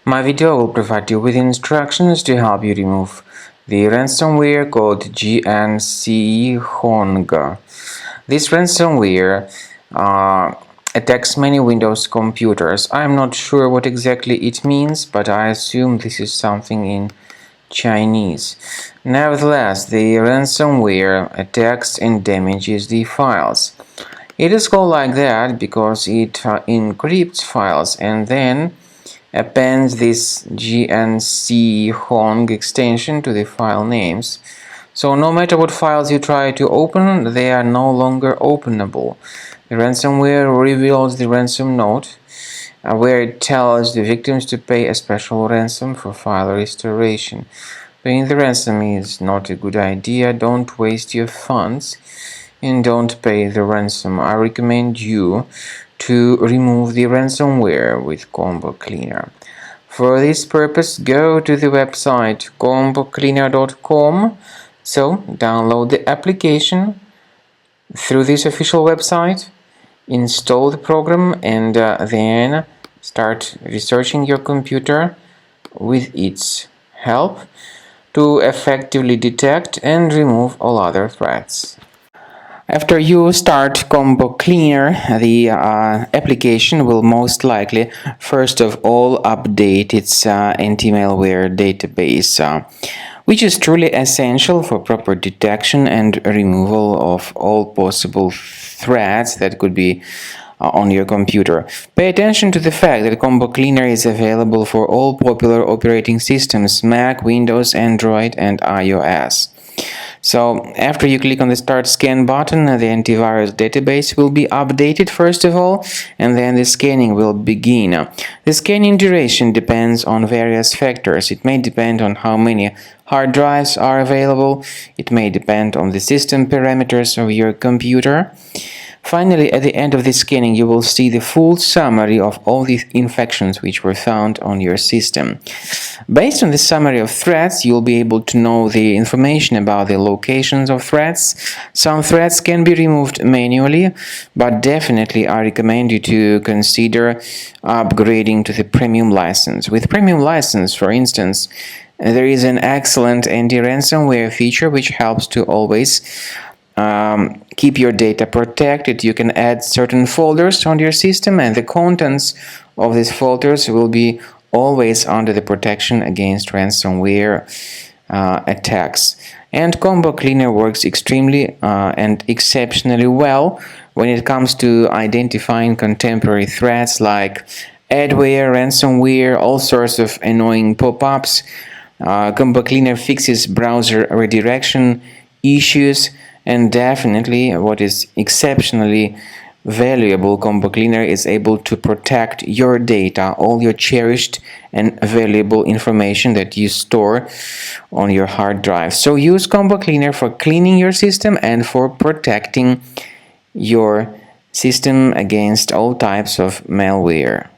My video will provide you with instructions to help you remove the ransomware called Gnsyihong. This ransomware attacks many Windows computers. I'm not sure what exactly it means, but I assume this is something in Chinese. Nevertheless, the ransomware attacks and damages the files. It is called like that because it encrypts files and then appends this Gnsyihong extension to the file names. So no matter what files you try to open, they are no longer openable. The ransomware reveals the ransom note where it tells the victims to pay a special ransom for file restoration. Paying the ransom is not a good idea. Don't waste your funds and don't pay the ransom. I recommend you to remove the ransomware with Combo Cleaner. For this purpose, go to the website combocleaner.com. So, download the application through this official website, install the program, and then start researching your computer with its help to effectively detect and remove all other threats. After you start Combo Cleaner, the application will most likely first of all update its anti-malware database, which is truly essential for proper detection and removal of all possible threats that could be on your computer. Pay attention to the fact that Combo Cleaner is available for all popular operating systems: Mac, Windows, Android, and iOS. So, after you click on the Start Scan button, the antivirus database will be updated first of all, and then the scanning will begin. The scanning duration depends on various factors. It may depend on how many hard drives are available. It may depend on the system parameters of your computer. Finally, at the end of the scanning, you will see the full summary of all the infections which were found on your system. Based on the summary of threats, you'll be able to know the information about the locations of threats. Some threats can be removed manually, but definitely I recommend you to consider upgrading to the premium license. With premium license, for instance, there is an excellent anti-ransomware feature which helps to always keep your data protected. You can add certain folders on your system, and the contents of these folders will be always under the protection against ransomware attacks. And Combo Cleaner works extremely and exceptionally well when it comes to identifying contemporary threats like adware, ransomware, all sorts of annoying pop-ups. Combo Cleaner fixes browser redirection issues. And definitely, what is exceptionally valuable, Combo Cleaner is able to protect your data, all your cherished and valuable information that you store on your hard drive. So use Combo Cleaner for cleaning your system and for protecting your system against all types of malware.